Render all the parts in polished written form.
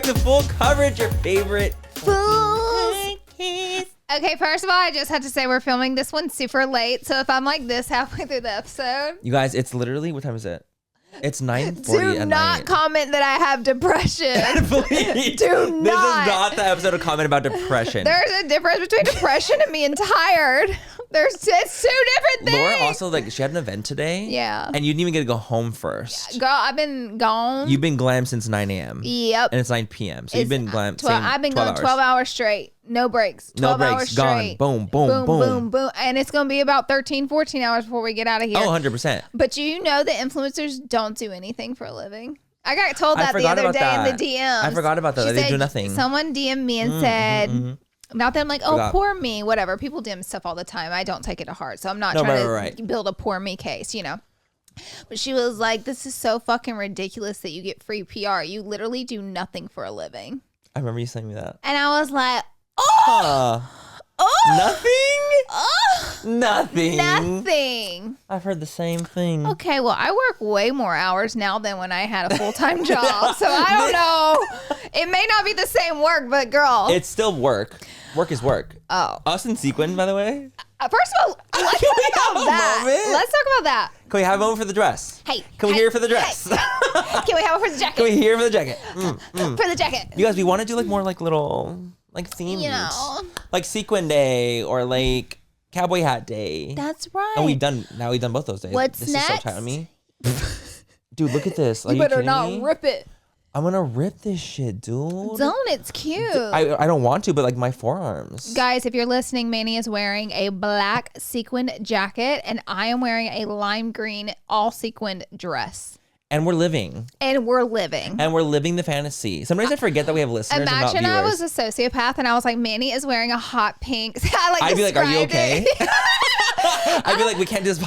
back to Full Coverage, your favorite Fools. Okay, first of all, I just had to say we're filming this one super late. So if I'm like this halfway through the episode. You guys, it's literally, what time is it? It's 9:40 at night. Do not comment that I have depression. Please. Do not. This is not the episode of comment about depression. There's a difference between depression and being tired. It's two different things. Laura also, like, she had an event today. Yeah. And you didn't even get to go home first. Girl, I've been gone. You've been glam since 9 a.m. Yep. And it's 9 p.m. So you've been glam. I've been going 12 hours straight. No breaks. 12 no breaks. hours Gone. straight. Boom, boom, boom. Boom, boom, boom. And it's going to be about 13, 14 hours before we get out of here. Oh, 100%. But you know that influencers don't do anything for a living. I got told that the other day in the DMs. I forgot about that. They do nothing. Someone DM'd me and said... Not that I'm like, oh, poor me, whatever. People DM stuff all the time. I don't take it to heart. So I'm not trying to build a poor me case, you know. But she was like, this is so fucking ridiculous that you get free PR. You literally do nothing for a living. I remember you saying that. And I was like, Nothing. I've heard the same thing. Okay, well, I work way more hours now than when I had a full-time job. So I don't know. It may not be the same work, but girl. It's still work. Work is work. Oh. Us in Sequin, by the way. First of all, let's talk about that. Let's talk about that. Can we have a moment for the dress? Hey. Can we hear it for the dress? Hey. Can we have it for the jacket? Can we hear it for the jacket? For the jacket. You guys, we want to do like more like little like themes. You know. Like Sequin Day or like Cowboy Hat Day. That's right. And we've done both those days. What's this next? Is so tight on me. Dude, look at this. Are you better kidding not me? rip it. I'm gonna rip this shit, dude. Don't, it's cute. I don't want to, but like my forearms. Guys, if you're listening, Manny is wearing a black sequined jacket and I am wearing a lime green all sequined dress. And we're living. And we're living the fantasy. Sometimes I forget that we have listeners. Imagine and not I viewers. was a sociopath and I was like, Manny is wearing a hot pink. I'd be like, are you okay? I'd be like, we can't just.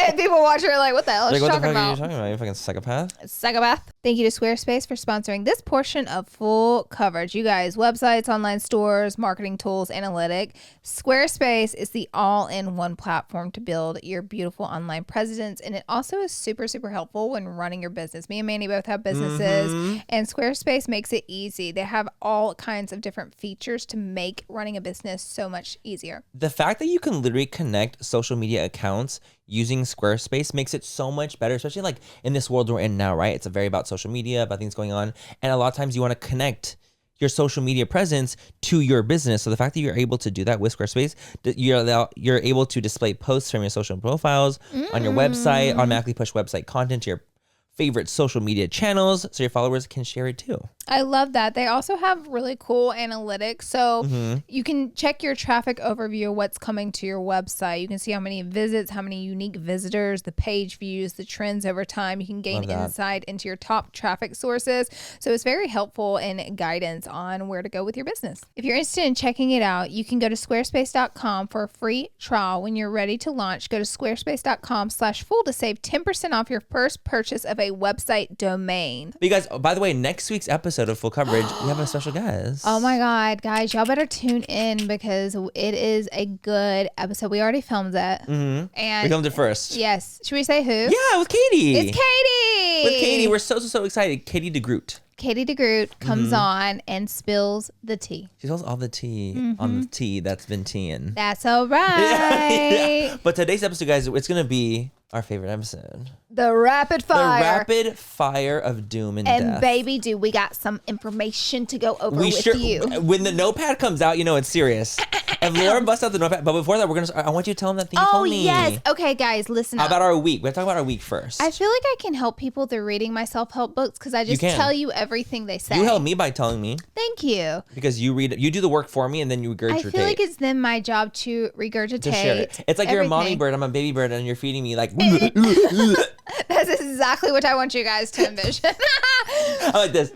And people watch her like, what the hell is she talking about? What the fuck are you talking about? You fucking psychopath. Psychopath. Thank you to Squarespace for sponsoring this portion of Full Coverage. You guys, websites, online stores, marketing tools, analytic. Squarespace is the all-in-one platform to build your beautiful online presence. And it also is super, super helpful when running your business. Me and Manny both have businesses and Squarespace makes it easy. They have all kinds of different features to make running a business so much easier. The fact that you can literally connect social media accounts using Squarespace makes it so much better, especially like in this world we're in now, right? It's very about social media, about things going on. And a lot of times you want to connect your social media presence to your business. So the fact that you're able to do that with Squarespace, you're able to display posts from your social profiles on your website, automatically push website content to your favorite social media channels so your followers can share it too. I love that. They also have really cool analytics. So you can check your traffic overview of what's coming to your website. You can see how many visits, how many unique visitors, the page views, the trends over time. You can gain insight into your top traffic sources. So it's very helpful in guidance on where to go with your business. If you're interested in checking it out, you can go to squarespace.com for a free trial. When you're ready to launch, go to squarespace.com/full to save 10% off your first purchase of a website domain. But you guys, by the way, next week's episode of Full Coverage, we have a special guest. Oh my God, guys, y'all better tune in because it is a good episode. We already filmed it. And we filmed it first. Yes. Should we say who? Yeah, with Katie. It's Katie. With Katie. We're so excited. Katie DeGroot. Katie DeGroot comes on and spills the tea. She spills all the tea on the tea that's been teeing. That's all right. Yeah. But today's episode, guys, it's going to be our favorite episode. The rapid fire. The rapid fire of doom and death. And baby, we got some information to go over with you. When the notepad comes out, you know it's serious. If Laura busts out the notepad, but before that, I want you to tell them that thing you told me. Oh, yes. Okay, guys, listen up. About our week. We have to talk about our week first. I feel like I can help people through reading my self-help books because I just tell you everything they say. You help me by telling me. Thank you. Because you do the work for me and then you regurgitate. I feel like it's then my job to regurgitate. To share it. It's like you're a mommy bird, I'm a baby bird, and you're feeding me like. That's exactly what I want you guys to envision. I like this.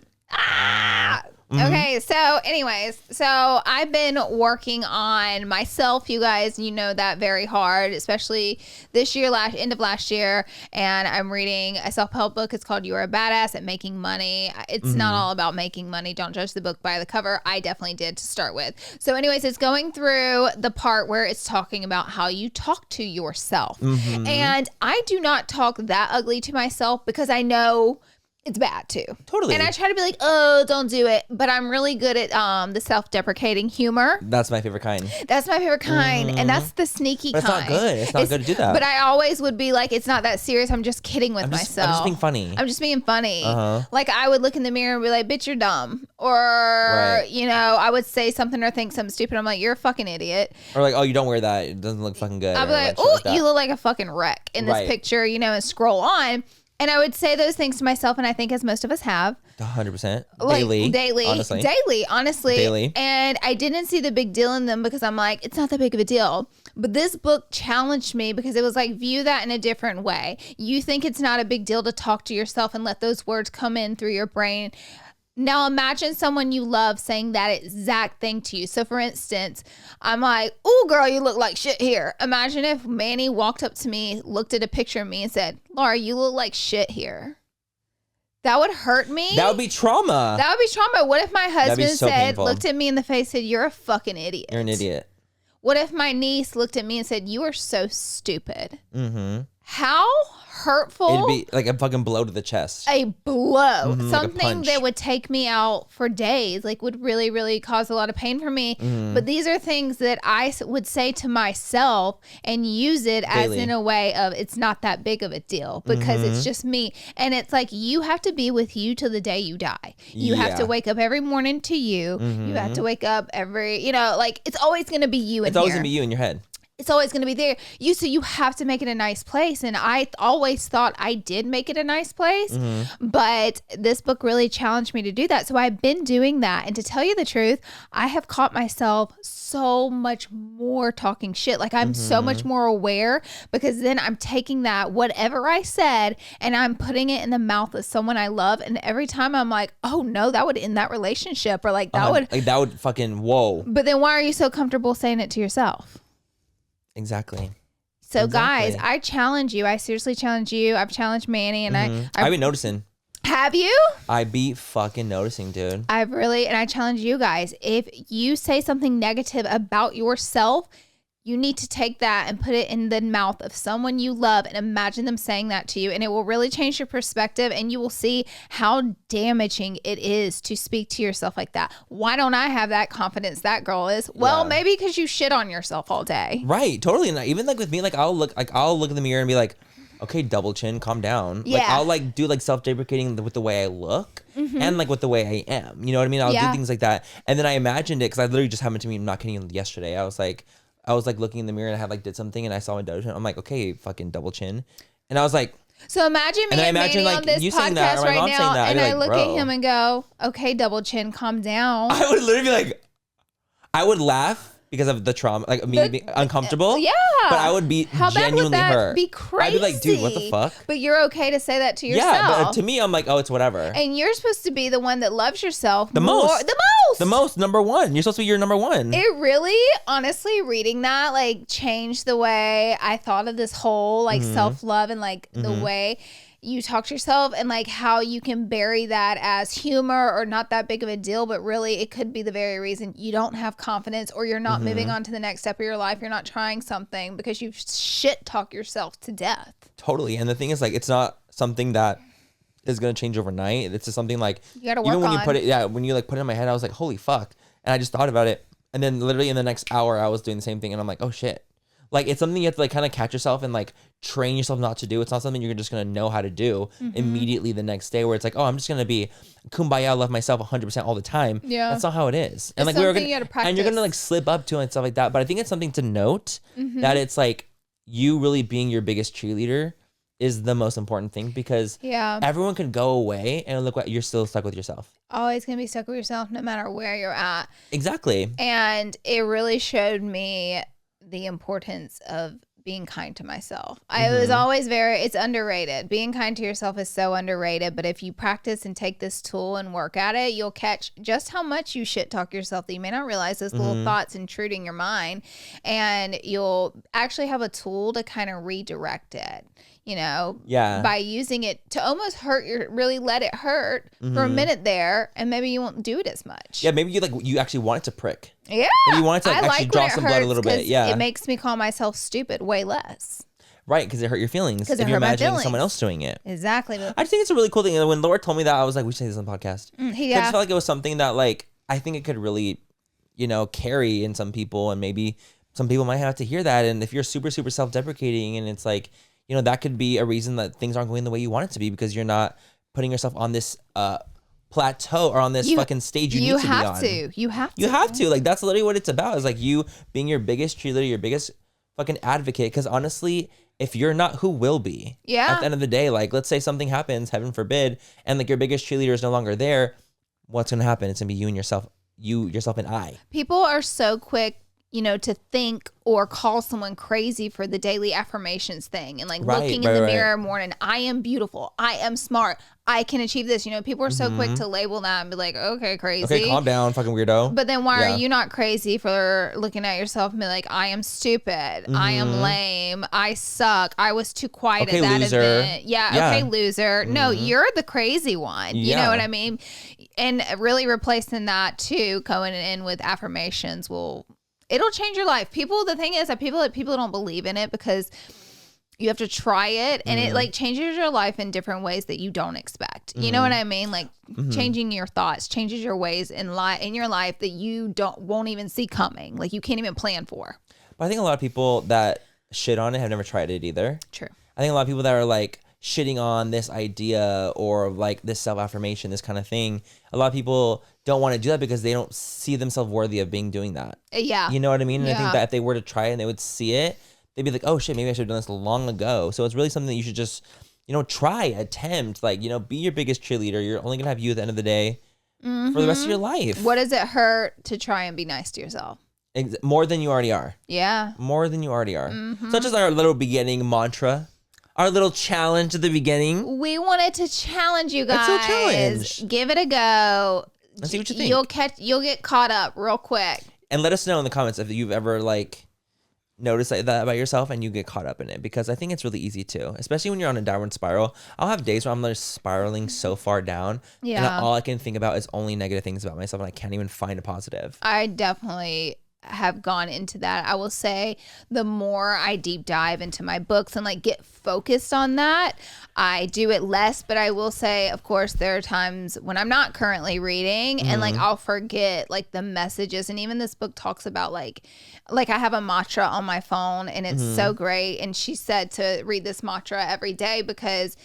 Okay, so anyways, I've been working on myself, you guys, you know that very hard, especially this year, end of last year, and I'm reading a self-help book. It's called You Are a Badass at Making Money. It's not all about making money. Don't judge the book by the cover. I definitely did to start with. So anyways, it's going through the part where it's talking about how you talk to yourself. And I do not talk that ugly to myself because I know it's bad too. Totally. And I try to be like, oh, don't do it. But I'm really good at the self-deprecating humor. That's my favorite kind. That's my favorite kind. And that's the sneaky But kind. it's not good. It's not good to do that. But I always would be like, it's not that serious. I'm just kidding with myself. I'm just being funny. I'm just being funny. Like I would look in the mirror and be like, bitch, you're dumb. Or, you know, I would say something or think something stupid. I'm like, you're a fucking idiot. Or like, oh, you don't wear that. It doesn't look fucking good. I'd be like, oh, you look like a fucking wreck in this picture, you know, and scroll on. And I would say those things to myself, and I think as most of us have. 100%. Like, daily. Honestly. Daily. And I didn't see the big deal in them because I'm like, it's not that big of a deal. But this book challenged me because it was like, view that in a different way. You think it's not a big deal to talk to yourself and let those words come in through your brain. Now imagine someone you love saying that exact thing to you. So for instance, I'm like, oh girl, you look like shit here. Imagine if Manny walked up to me, looked at a picture of me and said, Laura, you look like shit here. That would hurt me. That would be trauma. What if my husband painful. looked at me in the face, said, you're a fucking idiot. You're an idiot. What if my niece looked at me and said, you are so stupid? Mm-hmm. How hurtful. It'd be like a fucking blow to the chest. A blow. Something like a that would take me out for days, like would really, really cause a lot of pain for me. But these are things that I would say to myself and use it as in a way of it's not that big of a deal because it's just me. And it's like you have to be with you till the day you die. You have to wake up every morning to you. You have to wake up every, you know, like it's always going to be you in here. It's always going to be you in your head. It's always going to be there. So you have to make it a nice place. And I always thought I did make it a nice place, but this book really challenged me to do that. So I've been doing that. And to tell you the truth, I have caught myself so much more talking shit. Like I'm so much more aware because then I'm taking that, whatever I said, and I'm putting it in the mouth of someone I love. And every time I'm like, oh no, that would end that relationship or like that would fucking, whoa. But then why are you so comfortable saying it to yourself? Exactly. So guys, I challenge you. I seriously challenge you. I've challenged Manny and I've been noticing. Have you? I be fucking noticing, dude. And I challenge you guys. If you say something negative about yourself, you need to take that and put it in the mouth of someone you love and imagine them saying that to you. And it will really change your perspective and you will see how damaging it is to speak to yourself like that. Why don't I have that confidence that girl is? Well, maybe because you shit on yourself all day. Right. Totally. And even like with me, like I'll look in the mirror and be like, okay, double chin, calm down. Yeah. Like I'll like do like self-deprecating with the way I look and like with the way I am. You know what I mean? I'll do things like that. And then I imagined it because I literally just happened to me, I'm not kidding, yesterday. I was like looking in the mirror and I had like did something and I saw my double chin. I'm like, okay, fucking double chin. And I was like, so imagine me and Manny like, on this podcast right now and I look at him and go, okay, double chin, calm down. I would literally be like, I would laugh because of the trauma, like me being uncomfortable. Yeah. But I would be How genuinely bad would that hurt. Be crazy. I'd be like, dude, what the fuck? But you're okay to say that to yourself. Yeah, but to me, I'm like, oh, it's whatever. And you're supposed to be the one that loves yourself the more. most. The most, number one. You're supposed to be your number one. It really, honestly, reading that like changed the way I thought of this whole like self-love and like the way you talk to yourself and like how you can bury that as humor or not that big of a deal, but really it could be the very reason you don't have confidence or you're not moving on to the next step of your life. You're not trying something because you shit talk yourself to death. Totally. And the thing is like, it's not something that is going to change overnight. It's just something like, you gotta work even when on. you put it, when you like put it in my head, I was like, holy fuck. And I just thought about it. And then literally in the next hour, I was doing the same thing. And I'm like, oh shit. Like, it's something you have to like kind of catch yourself and like train yourself not to do. It's not something you're just going to know how to do immediately the next day where it's like, oh, I'm just going to be kumbaya, love myself 100% all the time. Yeah. That's not how it is. And it's like, something you gotta practice. and you're going to like slip up to it and stuff like that. But I think it's something to note that it's like you really being your biggest cheerleader is the most important thing because everyone could go away and look what you're still stuck with yourself. Always gonna be stuck with yourself no matter where you're at. Exactly. And it really showed me the importance of being kind to myself. I was always it's underrated. Being kind to yourself is so underrated, but if you practice and take this tool and work at it, you'll catch just how much you shit talk yourself that you may not realize those little thoughts intruding your mind, and you'll actually have a tool to kind of redirect it. You know, by using it to almost really let it hurt for a minute there, and maybe you won't do it as much. Yeah, maybe you actually want it to prick. Yeah, maybe you want it to actually draw some blood a little bit. Yeah, it makes me call myself stupid way less. Right, because it hurt your feelings if you're imagining someone else doing it. Exactly. I just think it's a really cool thing. And when Laura told me that, I was like, we should say this on the podcast. Yeah. I just felt like it was something that like I think it could really, carry in some people, and maybe some people might have to hear that. And if you're super, super self-deprecating, and it's like, that could be a reason that things aren't going the way you want it to be, because you're not putting yourself on this plateau or on this fucking stage you need to be on. You have to. You have to. Like, that's literally what it's about, is like you being your biggest cheerleader, your biggest fucking advocate. Because honestly, if you're not, who will be? Yeah. At the end of the day, like, let's say something happens, heaven forbid, and like your biggest cheerleader is no longer there. What's going to happen? It's going to be you and yourself, and I. People are so quick, to think or call someone crazy for the daily affirmations thing, and like looking in the mirror morning, I am beautiful, I am smart, I can achieve this. People are so quick to label that and be like, okay, crazy. Okay, calm down, fucking weirdo. But then why are you not crazy for looking at yourself and be like, I am stupid, I am lame, I suck, I was too quiet at that loser. event. Yeah, okay, loser. No, you're the crazy one. You know what I mean? And really replacing that too, going in with affirmations it'll change your life. The thing is that people don't believe in it because you have to try it, and it like changes your life in different ways that you don't expect. You know what I mean? Like changing your thoughts, changes your ways in your life that you won't even see coming. Like you can't even plan for. But I think a lot of people that shit on it have never tried it either. True. I think a lot of people that are like shitting on this idea or like this self-affirmation, this kind of thing, a lot of people don't want to do that because they don't see themselves worthy of doing that. Yeah. You know what I mean? And I think that if they were to try it and they would see it, they'd be like, oh shit, maybe I should have done this long ago. So it's really something that you should just, try, attempt, like, be your biggest cheerleader. You're only gonna have you at the end of the day for the rest of your life. What does it hurt to try and be nice to yourself? More than you already are. Yeah. More than you already are. So that's just our little beginning mantra. Our little challenge at the beginning. We wanted to challenge you guys. It's a challenge. Give it a go. Let's see what you think. You'll get caught up real quick. And let us know in the comments if you've ever like noticed that about yourself and you get caught up in it, because I think it's really easy to, especially when you're on a downward spiral. I'll have days where I'm just spiraling so far down, and all I can think about is only negative things about myself, and I can't even find a positive. I definitely have gone into that. I will say the more I deep dive into my books and like get focused on that, I do it less. But I will say, of course, there are times when I'm not currently reading and like I'll forget like the messages. And even this book talks about like I have a mantra on my phone, and it's so great. And she said to read this mantra every day because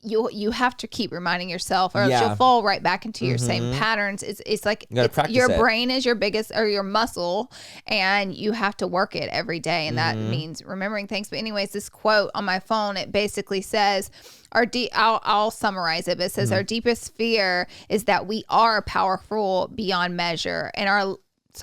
you have to keep reminding yourself, or else you'll fall right back into your same patterns. It's like your brain is your biggest or your muscle, and you have to work it every day, and that means remembering things. But anyways, this quote on my phone, it basically says, I'll summarize it, but it says our deepest fear is that we are powerful beyond measure, and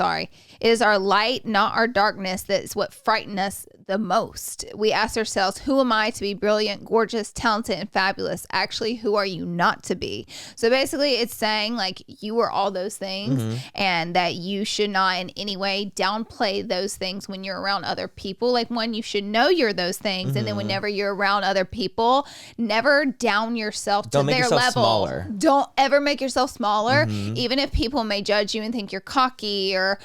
it is our light, not our darkness, that is what frightens us the most. We ask ourselves, who am I to be brilliant, gorgeous, talented, and fabulous? Actually, who are you not to be? So basically it's saying like you are all those things, and that you should not in any way downplay those things when you're around other people. Like, one, you should know you're those things, and then whenever you're around other people, never down yourself to their level. Smaller. Don't ever make yourself smaller, even if people may judge you and think you're cocky or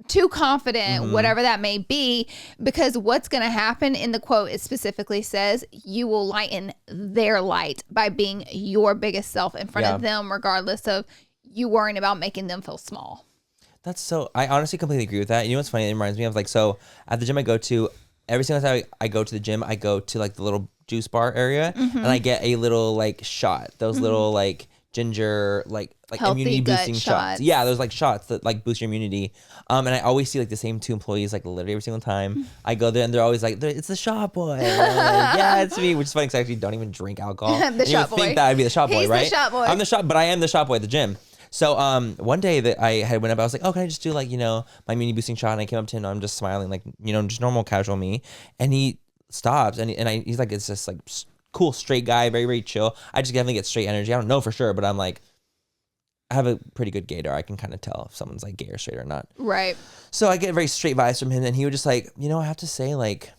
too confident, whatever that may be, because what's going to happen in the quote, it specifically says you will lighten their light by being your biggest self in front of them, regardless of you worrying about making them feel small. I honestly completely agree with that. You know what's funny? It reminds me of like, so at the gym I go to, every single time I go to the gym, I go to like the little juice bar area, and I get a little like shot, those little like ginger, like healthy immunity boosting shots. Yeah, there's like shots that like boost your immunity. And I always see like the same two employees like literally every single time I go there, and they're always like, it's the shot boy. And I'm like, yeah, it's me, which is funny because I actually don't even drink alcohol. The shot boy. Think that I'd be the shot boy, right? He's the shot boy. I'm the shot, but I am the shot boy at the gym. So one day that I had went up, I was like, oh, can I just do like, my immunity boosting shot? And I came up to him, and I'm just smiling like, just normal casual me. And he stops, and he's like, it's just like cool, straight guy, very, very chill. I just definitely get straight energy. I don't know for sure, but I'm like, I have a pretty good gaydar. I can kind of tell if someone's like gay or straight or not. Right. So I get very straight vibes from him, and he was just like, I have to say, like,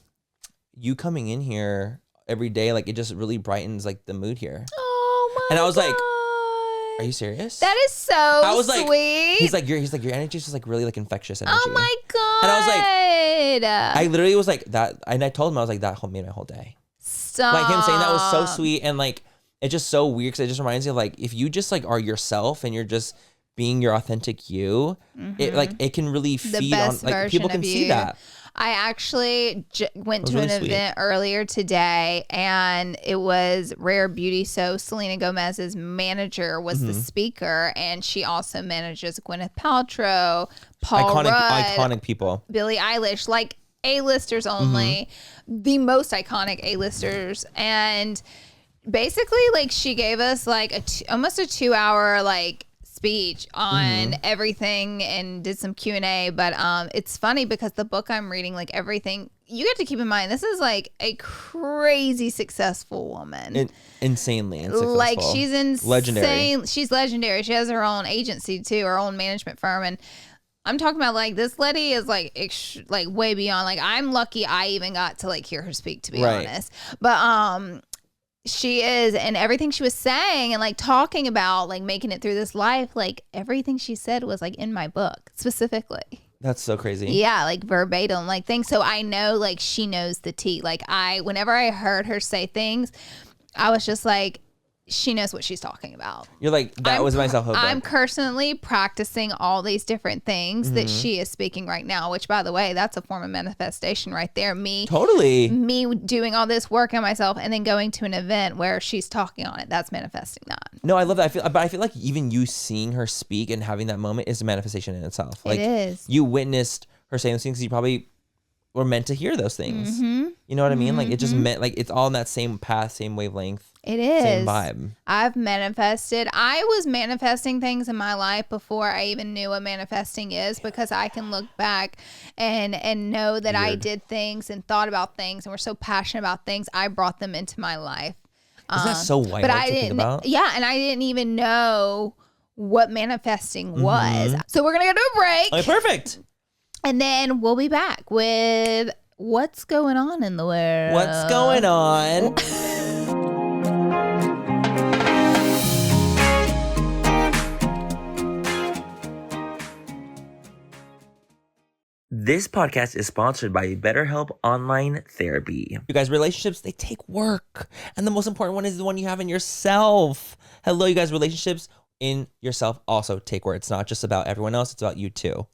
you coming in here every day, like, it just really brightens like the mood here. Oh my! And I was God. like, are you serious? That is so I was sweet. Like, he's like, your energy is just like really like infectious energy. Oh my God. And I was I literally was like that. And I told him, I was like, that made my whole day. Stop. Like him saying that was so sweet. And like, it's just so weird because it just reminds me of like, if you just like are yourself and you're just being your authentic you, it can really feed on, like people can see that. I actually went to an event earlier today, and it was Rare Beauty. So Selena Gomez's manager was the speaker, and she also manages Gwyneth Paltrow, Paul Rudd, iconic people, Billie Eilish, like A-listers only, the most iconic A-listers. And basically, like, she gave us like almost a 2-hour like speech on everything and did some Q&A. But it's funny because the book I'm reading, like everything, you have to keep in mind, this is like a crazy successful woman. Insanely successful. Like she's insane. Legendary. She's legendary. She has her own agency too, her own management firm. And I'm talking about like this lady is like way beyond. Like I'm lucky I even got to like hear her speak, to be honest. But she is, and everything she was saying and like talking about like making it through this life, like everything she said was like in my book specifically. That's so crazy. Yeah, like verbatim, like things. So I know like she knows the tea. Like whenever I heard her say things, I was just like, she knows what she's talking about. You're like, that was my self-help book. I'm personally practicing all these different things that she is speaking right now, which, by the way, that's a form of manifestation right there. Me doing all this work on myself and then going to an event where she's talking on it. That's manifesting that. No, I love that. I feel like even you seeing her speak and having that moment is a manifestation in itself. Like, it is. You witnessed her saying those things. You probably were meant to hear those things. You know what I mean? Like, it just meant, like, it's all in that same path, same wavelength. It is. Same vibe. I've manifested. I was manifesting things in my life before I even knew what manifesting is, because I can look back and know that I did things and thought about things and were so passionate about things. I brought them into my life. Isn't that so wild to think about? Yeah, and I didn't even know what manifesting was. So we're going to go to a break. Okay, perfect. And then we'll be back with what's going on in the world. What's going on? This podcast is sponsored by BetterHelp Online Therapy. You guys, relationships, they take work. And the most important one is the one you have in yourself. Hello, you guys, relationships in yourself also take work. It's not just about everyone else, it's about you too.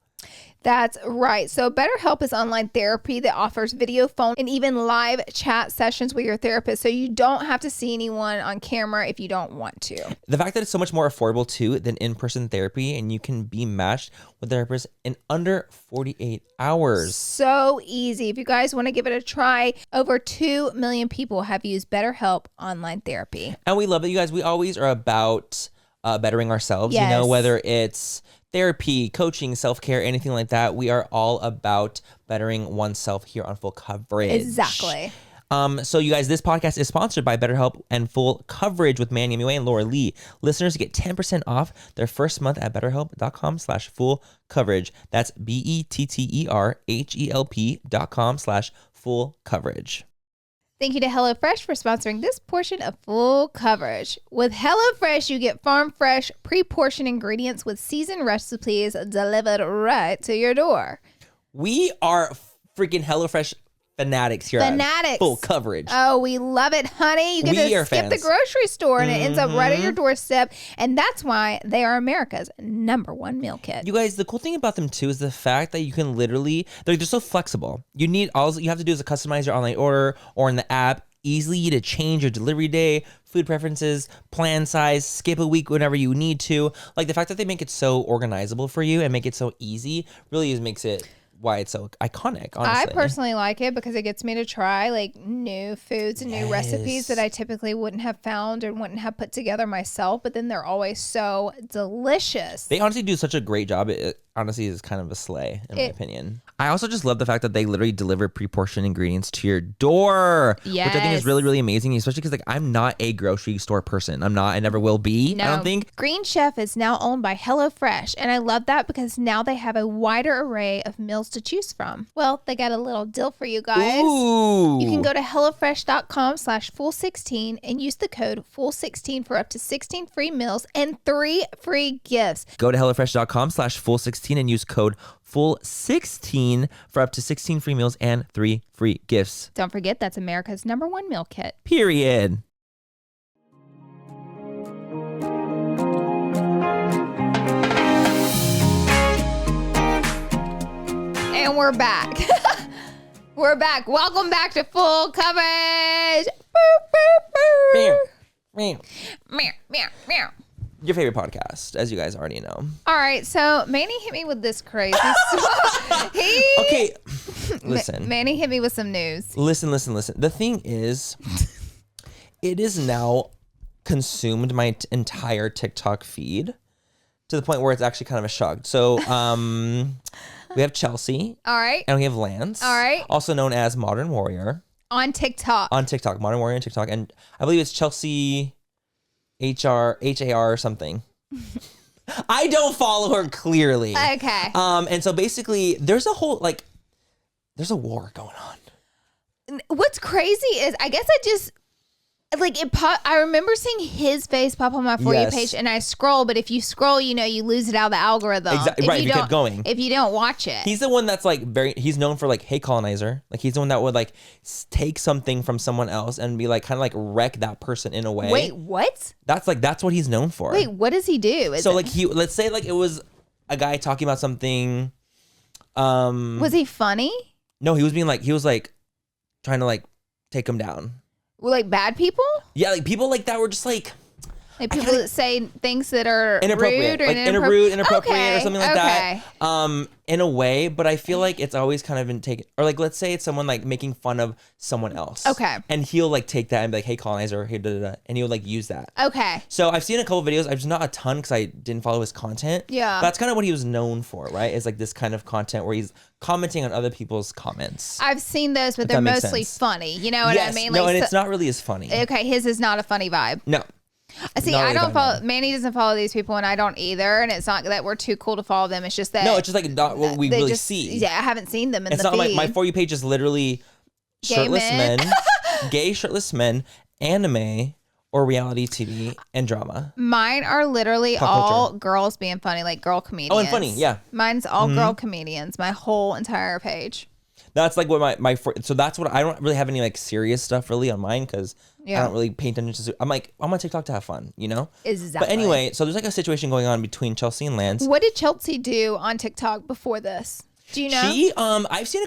That's right. So BetterHelp is online therapy that offers video, phone, and even live chat sessions with your therapist. So you don't have to see anyone on camera if you don't want to. The fact that it's so much more affordable too than in-person therapy, and you can be matched with therapists in under 48 hours. So easy. If you guys want to give it a try, over 2 million people have used BetterHelp online therapy. And we love it, you guys. We always are about bettering ourselves, yes. You know, whether it's therapy, coaching, self-care, anything like that. We are all about bettering oneself here on Full Coverage. Exactly. So you guys, this podcast is sponsored by BetterHelp and Full Coverage with Manny MUA and Laura Lee. Listeners get 10% off their first month at betterhelp.com/full coverage. That's BetterHelp.com/full coverage. Thank you to HelloFresh for sponsoring this portion of Full Coverage. With HelloFresh, you get farm fresh, pre-portioned ingredients with seasoned recipes delivered right to your door. We are freaking HelloFresh fanatics here at Full Coverage. Oh, we love it, honey. You get to skip the grocery store and it ends up right at your doorstep. And that's why they are America's #1 meal kit. You guys, the cool thing about them too is the fact that you can literally, they're so flexible. All you have to do is customize your online order or in the app, easily to change your delivery day, food preferences, plan size, skip a week whenever you need to. Like the fact that they make it so organizable for you and make it so easy really makes it why it's so iconic, honestly. I personally like it because it gets me to try like new foods and new recipes that I typically wouldn't have found or wouldn't have put together myself, but then they're always so delicious. They honestly do such a great job. It honestly is kind of a slay, in my opinion. I also just love the fact that they literally deliver pre-portioned ingredients to your door, which I think is really, really amazing, especially because like I'm not a grocery store person. I'm not. I never will be, I don't think. Green Chef is now owned by HelloFresh, and I love that because now they have a wider array of meals to choose from. Well, they got a little deal for you guys. Ooh. You can go to HelloFresh.com/full16 and use the code full16 for up to 16 free meals and 3 free gifts. Go to HelloFresh.com/full16 and use code full 16 for up to 16 free meals and 3 free gifts. Don't forget, that's America's #1 meal kit. Period. And we're back. We're back. Welcome back to Full Coverage. Meow, meow. Meow, meow, meow. Your favorite podcast, as you guys already know. All right, so Manny hit me with this crazy stuff. Okay, listen. Manny hit me with some news. Listen. The thing is, it is now consumed my entire TikTok feed to the point where it's actually kind of a shock. So, we have Chealsea. All right. And we have Lance. All right. Also known as Modern Warrior. On TikTok. Modern Warrior on TikTok. And I believe it's Chealsea HAR or something. I don't follow her clearly. Okay. And so basically there's a whole there's a war going on. What's crazy is I guess I just I remember seeing his face pop on my For You page, and I scroll. But if you scroll, you lose it out of the algorithm. Exactly. Right. If you kept going. If you don't watch it, he's the one that's he's known for hey colonizer. He's the one that would take something from someone else and be kind of wreck that person in a way. Wait, what? That's what he's known for. Wait, what does he do? Let's say it was a guy talking about something. Was he funny? No, he was being trying to take him down. Bad people? Yeah, people that were just people that say things that are inappropriate, rude or inappropriate or something like that. In a way, but I feel it's always kind of been taken, or let's say it's someone making fun of someone else. Okay. And he'll take that and be hey colonizer, hey da da da, and he'll use that. Okay. So I've seen a couple videos. I've just not a ton because I didn't follow his content. Yeah. But that's kind of what he was known for, right? Is this kind of content where he's commenting on other people's comments. I've seen those, but they're mostly funny. You know what I mean? No, and it's not really as funny. Okay, his is not a funny vibe. No. See, I don't follow. Manny doesn't follow these people, and I don't either. And it's not that we're too cool to follow them. It's just that no, it's just not what we really see. Yeah, I haven't seen them in it's the not feed. My For You page is literally shirtless men, gay shirtless men, anime or reality TV and drama. Mine are literally all girls being funny, girl comedians. Oh, and funny, yeah. Mine's all girl comedians. My whole entire page. That's what so that's what I don't really have any serious stuff really on mine because I don't really pay attention to. I'm on TikTok to have fun, Exactly. But anyway, so there's a situation going on between Chealsea and Lance. What did Chealsea do on TikTok before this? Do you know? She, I've seen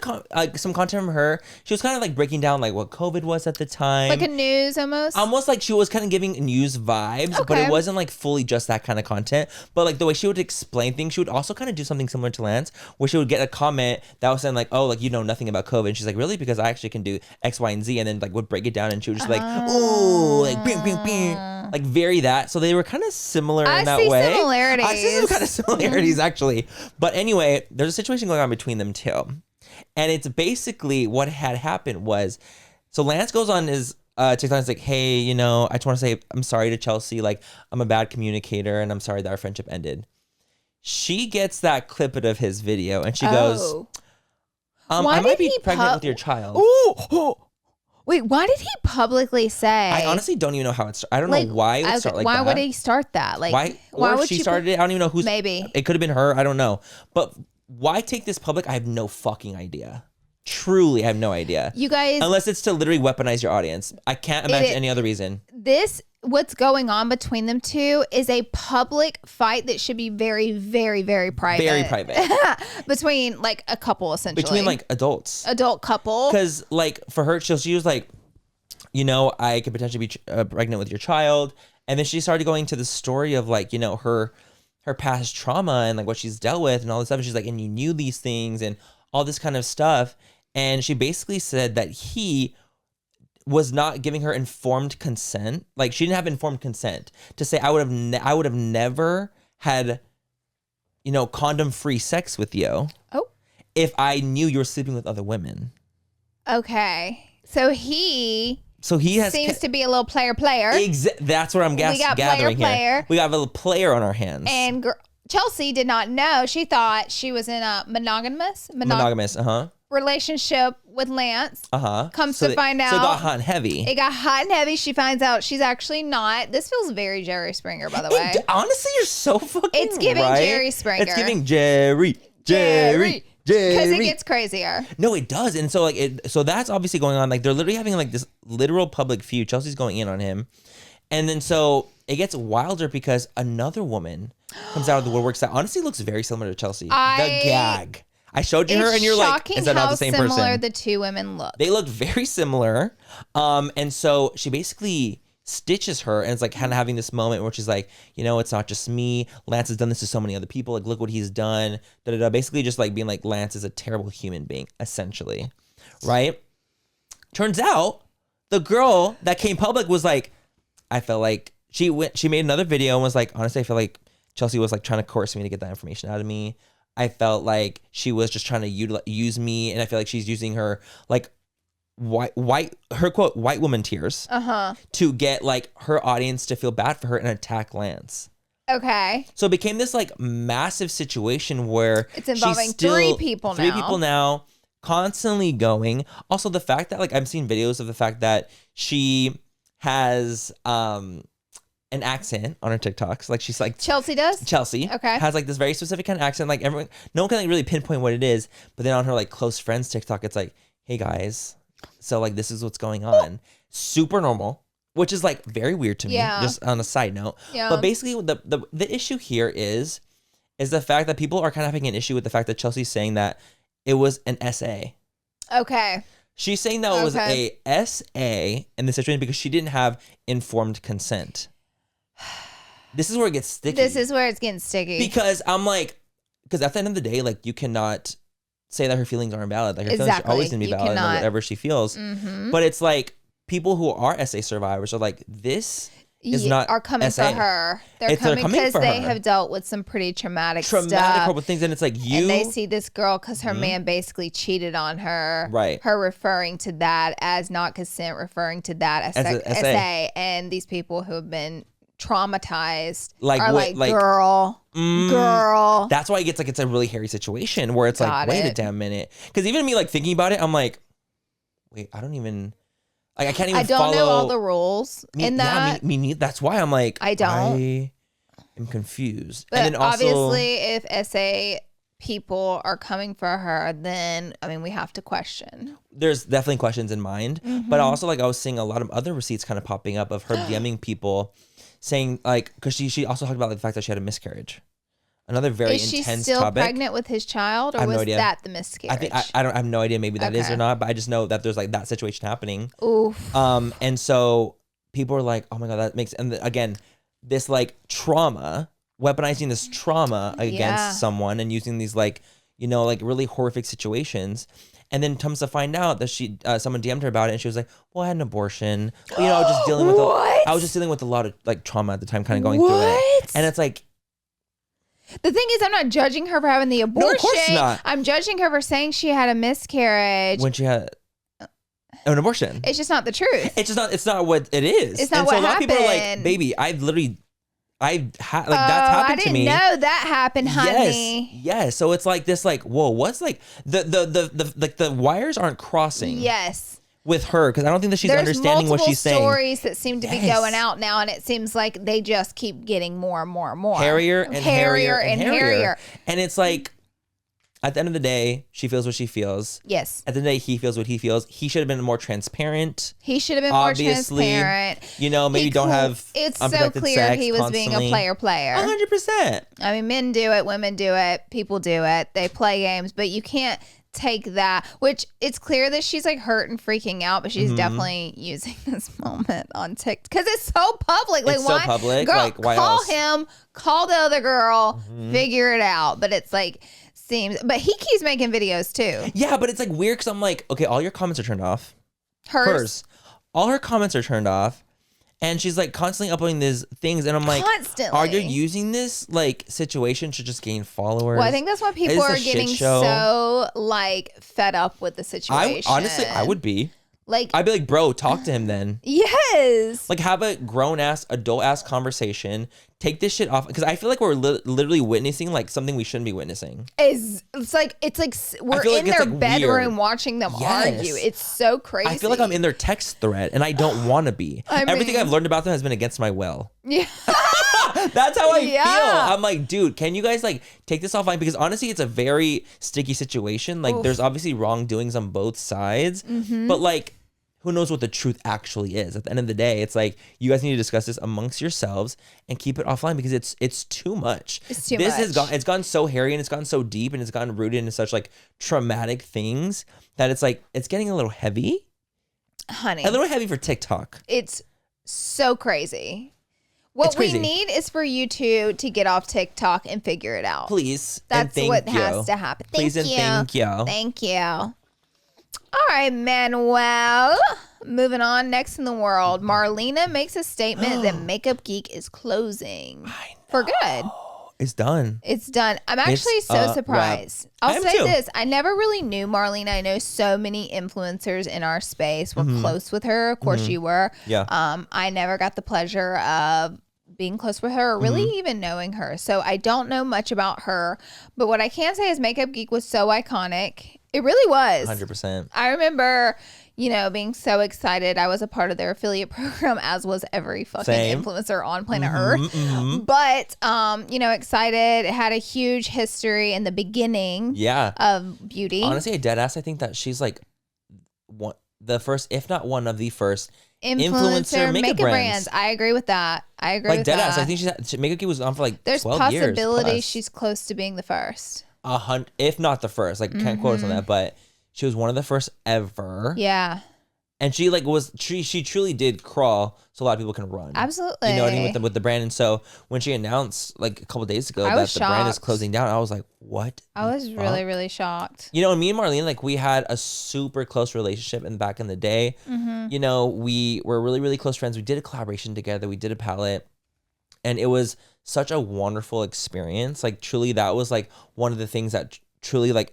some content from her. She was kind of breaking down what COVID was at the time. Like a news almost? Almost she was kind of giving news vibes, but it wasn't fully just that kind of content. But the way she would explain things, she would also kind of do something similar to Lance, where she would get a comment that was saying you know nothing about COVID. And she's really? Because I actually can do X, Y, and Z. And then would break it down and she would just ooh, bing, bing, bing. Vary that. So they were kind of similar in that way. I see some kind of similarities actually. But anyway, there's a situation going on between them two. And it's basically what had happened was, so Lance goes on his TikTok and hey, I just want to say I'm sorry to Chealsea. I'm a bad communicator and I'm sorry that our friendship ended. She gets that clip of his video and she goes, I might be pregnant with your child. Ooh. Wait, why did he publicly say? I honestly don't even know how it started. I don't know why it would start like why that. Why would he start that? Why would she started it? I don't even know who's. Maybe. It could have been her. I don't know. But why take this public? I have no fucking idea. Truly, I have no idea. You guys. Unless it's to literally weaponize your audience. I can't imagine any other reason. What's going on between them two is a public fight that should be very, very, very private. Very private. Between a couple, essentially. Between adults. Adult couple. Because for her, she was I could potentially be pregnant with your child. And then she started going to the story of her past trauma and what she's dealt with and all this stuff. And she's and you knew these things and all this kind of stuff. And she basically said that he was not giving her informed consent. She didn't have informed consent to say, I would have never had, condom-free sex with you. Oh. If I knew you were sleeping with other women. Okay. So he seems to be a little player. That's what I'm gathering here. We got a little player on our hands. And Chealsea did not know. She thought she was in a monogamous relationship with Lance. Comes to find out. So it got hot and heavy. She finds out she's actually not. This feels very Jerry Springer, by the way. Honestly, you're so fucking It's giving right. Jerry Springer. It's giving Jerry Jerry. Because it gets crazier. No, it does. And so so that's obviously going on. Like they're literally having like this literal public feud. Chelsea's going in on him. And then so it gets wilder because another woman comes out of the woodworks that honestly looks very similar to Chealsea. The gag. I showed you her and you're like, is that not the same person? It's shocking how similar the two women look. They look very similar. And so she basically stitches her and it's like kind of having this moment where she's like, you know, it's not just me. Lance has done this to so many other people. Like, look what he's done. Basically just like being like, Lance is a terrible human being, essentially. Right? Turns out the girl that came public was like, I felt like she made another video and was like, honestly, I feel like Chealsea was like trying to coerce me to get that information out of me. I felt like she was just trying to use me. And I feel like she's using her like her quote white woman tears to get like her audience to feel bad for her and attack Lance. Okay. So it became this like massive situation where it's involving three people now constantly going. Also the fact that like I'm seeing videos of the fact that she has an accent on her TikToks. Like she's like Chealsea does? Chealsea. Okay. Has like this very specific kind of accent. Like everyone, no one can like really pinpoint what it is. But then on her like close friends TikTok, it's like, hey guys, so like this is what's going on. Super normal, which is like very weird to me. Yeah. Just on a side note. Yeah. But basically the issue here is the fact that people are kind of having an issue with the fact that Chelsea's saying that it was an SA. Okay. She's saying that it was a SA in the situation because she didn't have informed consent. This is where it gets sticky. This is where it's getting sticky. Because I'm like, because at the end of the day, like you cannot say that her feelings aren't valid. Like her feelings are always going to be valid in whatever she feels. Mm-hmm. But it's like people who are SA survivors are like, this is not are coming SA. for her. They're coming because they have dealt with some pretty traumatic stuff. Horrible things. And it's like you. And they see this girl because her man basically cheated on her. Right. Her referring to that as not consent, referring to that as SA. And these people who have been traumatized are like, girl. That's why it gets like it's a really hairy situation where it's like, wait a damn minute. Because even me like thinking about it, I'm like, wait, I don't even like I can't even. I don't know all the rules in that. Yeah, me that's why I'm like I don't. I am confused. But and then also, obviously, if SA people are coming for her, then I mean we have to question. There's definitely questions in mind, but also like I was seeing a lot of other receipts kind of popping up of her DMing people. Saying like, because she also talked about like, the fact that she had a miscarriage, another very intense topic. Is she still pregnant with his child, or was that the miscarriage? I think I have no idea. Maybe that is or not, but I just know that there's like that situation happening. Oof. And so people are like, oh my god, that makes. And again, this like trauma, weaponizing this trauma against someone and using these like, you know, like really horrific situations. And then comes to find out that she, someone DM'd her about it, and she was like, "Well, I had an abortion. But, you know, I was just dealing with, I was just dealing with a lot of like trauma at the time, kind of going through it." And it's like, the thing is, I'm not judging her for having the abortion. No, of course not. I'm judging her for saying she had a miscarriage when she had an abortion. It's just not the truth. It's just not. It's not what it is. It's not what happened. So a lot of people are like, "Baby, that's happened to me." I didn't know that happened, honey. Yes. So it's like this, like, whoa, what's like the wires aren't crossing. Yes. With her, because I don't think that she's understanding what she's saying. There's multiple stories that seem to be going out now, and it seems like they just keep getting more and more and more. Hairier and hairier. And it's like, at the end of the day, she feels what she feels. Yes. At the end of the day, he feels what he feels. He should have been more transparent. He should have been more transparent. You know, maybe don't have It's so clear he was constantly. Being a player. 100%. I mean, men do it, women do it, people do it. They play games, but you can't take that, which it's clear that she's like hurt and freaking out, but she's definitely using this moment on TikTok because it's so public. Like, it's why? So public. Girl, like, why call else? him, call the other girl, figure it out. But it's like, but he keeps making videos too. Yeah, but it's like weird because I'm like, okay, all your comments are turned off. Hers. All her comments are turned off. And she's like constantly uploading these things. And I'm like, constantly. Are you using this like situation to just gain followers? Well, I think that's why people are getting so like fed up with the situation. Honestly, I would be. Like, I'd be like, bro, talk to him then. Yes. Like, have a grown-ass, adult-ass conversation. Take this shit off. Because I feel like we're literally witnessing, like, something we shouldn't be witnessing. It's like we're in their bedroom weird. Watching them argue. It's so crazy. I feel like I'm in their text thread, and I don't want to be. Everything I've learned about them has been against my will. Yeah. That's how I feel. Yeah. I'm like, dude, can you guys like take this offline? Because honestly, it's a very sticky situation. Like, there's obviously wrongdoings on both sides, but like, who knows what the truth actually is? At the end of the day, it's like you guys need to discuss this amongst yourselves and keep it offline because it's too much. It's too much. It's gone so hairy and it's gone so deep and it's gotten rooted into such like traumatic things that it's like it's getting a little heavy. Honey. A little heavy for TikTok. It's so crazy. What we need is for you two to get off TikTok and figure it out. Please. That's what has to happen. Please and thank you. Thank you. All right, Manuel. Moving on. Next in the world, Marlena makes a statement that Makeup Geek is closing for good. It's done. It's done. I'm actually so surprised. I'll say this. I never really knew Marlena. I know so many influencers in our space were close with her. Of course you were. Yeah. I never got the pleasure of being close with her or really even knowing her. So I don't know much about her. But what I can say is Makeup Geek was so iconic. It really was. 100%. I remember, being so excited. I was a part of their affiliate program, as was every fucking influencer on planet Earth. But, excited. It had a huge history in the beginning of beauty. Honestly, deadass, I think that she's like the first, if not one of the first influencer makeup brands. I agree with that. I agree with that. Deadass, I think Makeup Geek was on for like There's 12 years. There's possibility she's close to being the first. If not the first, like can't quote us on that, but she was one of the first ever. Yeah. And she like she truly did crawl so a lot of people can run. Absolutely. You know what I mean with the brand. And so when she announced like a couple days ago that the brand is closing down, I was like, what? I was really, really shocked. Me and Marlene, like we had a super close relationship back in the day. We were really, really close friends. We did a collaboration together. We did a palette. And it was such a wonderful experience. Like truly, that was like one of the things that truly like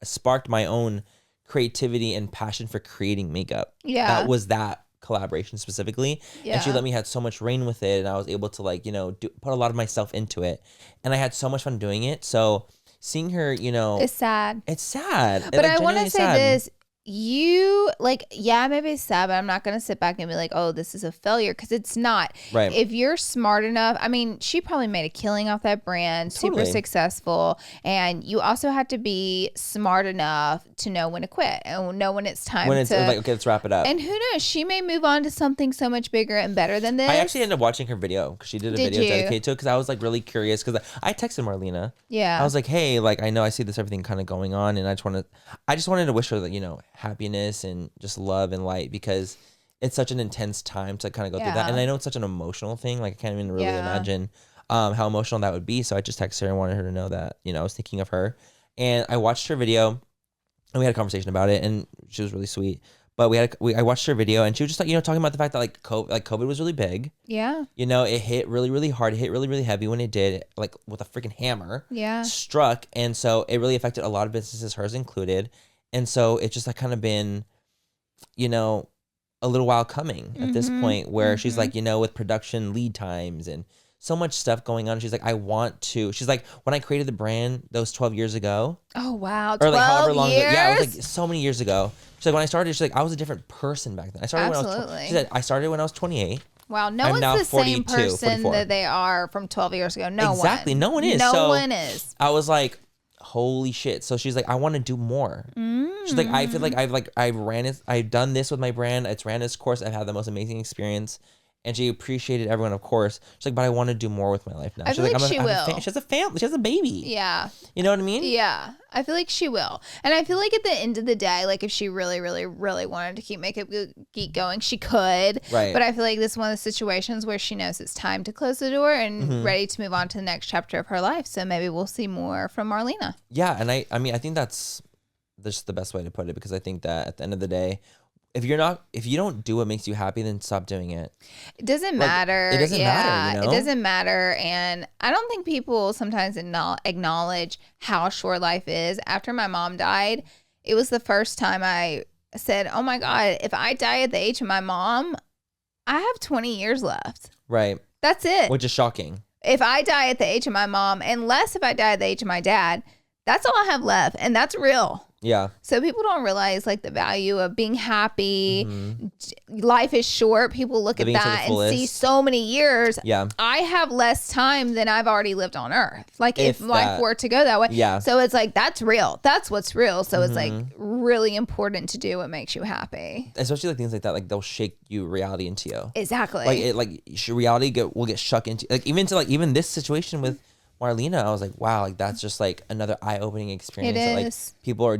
sparked my own creativity and passion for creating makeup. Yeah. That was that collaboration specifically. Yeah. And she let me had so much reign with it. And I was able to like, put a lot of myself into it. And I had so much fun doing it. So seeing her, it's sad. It's sad. But I want to say this. Maybe it's sad, but I'm not going to sit back and be like, oh, this is a failure, because it's not. Right. If you're smart enough, I mean, she probably made a killing off that brand, super successful. And you also have to be smart enough to know when to quit and know when it's time to like, okay, let's wrap it up. And who knows, she may move on to something so much bigger and better than this. I actually ended up watching her video because she did a video dedicated to it, because I was like really curious, because I texted Marlena. Yeah. I was like, hey, like I know I see this everything kind of going on, and I just wanted to wish her that, happiness and just love and light, because it's such an intense time to kind of go through that. And I know it's such an emotional thing. Like I can't even really imagine how emotional that would be. So I just texted her and wanted her to know that, I was thinking of her. And I watched her video and we had a conversation about it, and she was really sweet. But I watched her video, and she was just like, talking about the fact that like COVID was really big. Yeah. It hit really, really hard. It hit really, really heavy when it did, like with a freaking hammer. Yeah. Struck. And so it really affected a lot of businesses, hers included. And so it's just like kind of been, a little while coming at this point, where she's like, with production lead times and so much stuff going on. She's like, she's like, when I created the brand those 12 years ago. Oh, wow. 12 or like however long years? ago. Yeah, it was like so many years ago. She's like, when I started, she's like, I was a different person back then. She said, I started when I was 28. Wow, no one's the same person that they are from 12 years ago. Exactly, no one is. No one is. I was like, holy shit. So she's like, I want to do more. She's like, I feel like I've done this with my brand. It's ran its course. I've had the most amazing experience. And she appreciated everyone, of course. She's like, but I want to do more with my life now. I feel like she will. She has a family. She has a baby. Yeah. You know what I mean? Yeah. I feel like she will. And I feel like at the end of the day, like if she really, really, really wanted to keep Makeup Geek going, she could. Right. But I feel like this is one of the situations where she knows it's time to close the door and ready to move on to the next chapter of her life. So maybe we'll see more from Marlena. Yeah. And I mean, I think that's just the best way to put it, because I think that at the end of the day, if you don't do what makes you happy, then stop doing it. It doesn't matter. It doesn't matter. It doesn't matter. And I don't think people sometimes acknowledge how short life is. After my mom died, it was the first time I said, oh my God, if I die at the age of my mom, I have 20 years left. Right. That's it. Which is shocking. If I die at the age of my mom, unless if I die at the age of my dad, that's all I have left. And that's real. Yeah. So people don't realize like the value of being happy. Life is short. People look Living at to the that and see fullest. so many years. Yeah. I have less time than I've already lived on Earth. Like if If life that. were to go that way. Yeah. So it's like, that's real. That's what's real. So it's like really important to do what makes you happy. Especially like things like that, like they'll shake reality into you. Exactly. Reality will get shook into, like even this situation with Marlena. I was like, wow, like that's just like another eye-opening experience. It That, like is. people are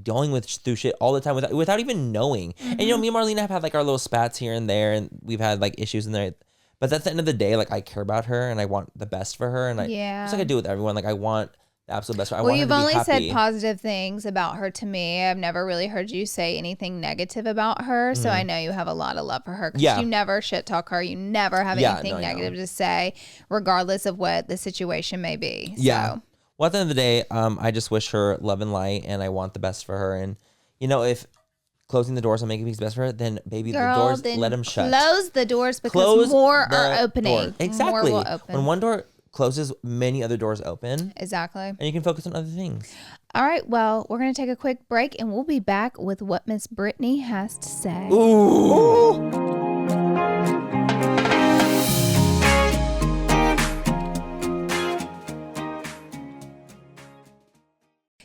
dealing with through shit all the time without even knowing. And me and Marlena have had like our little spats here and there, and we've had like issues in there. But at the end of the day, like I care about her and I want the best for her, and just like I do with everyone. Like I want the absolute best for her. I want her You've to be only happy. said positive things about her to me. I've never really heard you say anything negative about her. So I know you have a lot of love for her because you never shit talk her. You never have anything negative to say, regardless of what the situation may be. Yeah. So. Well, at the end of the day, I just wish her love and light, and I want the best for her. And if closing the doors will make things best for her, then baby, Girl, the doors, then let them shut. Close the doors because more the are opening. doors. Exactly. More will open. When one door closes, many other doors open. Exactly. And you can focus on other things. All right. Well, we're going to take a quick break and we'll be back with what Miss Brittany has to say. Ooh.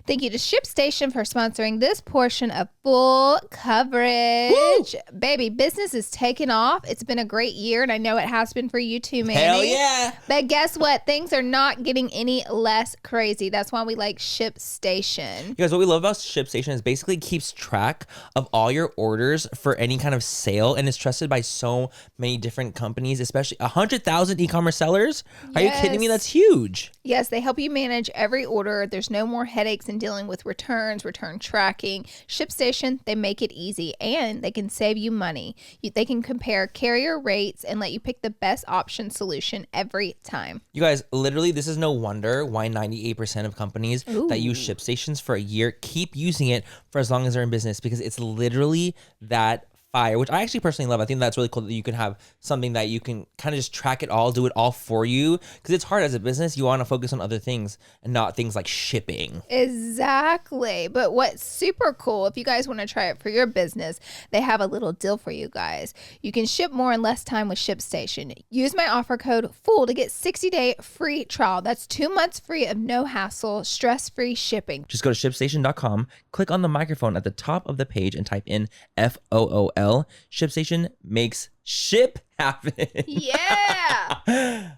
Thank you to ShipStation for sponsoring this portion of Full Coverage. Woo! Baby, business is taking off. It's been a great year, and I know it has been for you too, Manny. Hell yeah. But guess what? Things are not getting any less crazy. That's why we like ShipStation. You guys, what we love about ShipStation is basically keeps track of all your orders for any kind of sale, and is trusted by so many different companies, especially 100,000 e-commerce sellers. Are you kidding me? That's huge. Yes, they help you manage every order. There's no more headaches in dealing with returns, return tracking. ShipStation, they make it easy, and they can save you money. They can compare carrier rates and let you pick the best option solution every time. You guys, literally, this is no wonder why 98% of companies that use ShipStations for a year keep using it for as long as they're in business, because it's literally that fire, which I actually personally love. I think that's really cool that you can have something that you can kind of just track it all, do it all for you, because it's hard as a business. You want to focus on other things and not things like shipping. Exactly. But what's super cool, if you guys want to try it for your business, they have a little deal for you guys. You can ship more in less time with ShipStation. Use my offer code FOOL to get 60-day free trial. That's 2 months free of no hassle, stress-free shipping. Just go to ShipStation.com, click on the microphone at the top of the page, and type in FOOL. ShipStation makes ship happen. Yeah.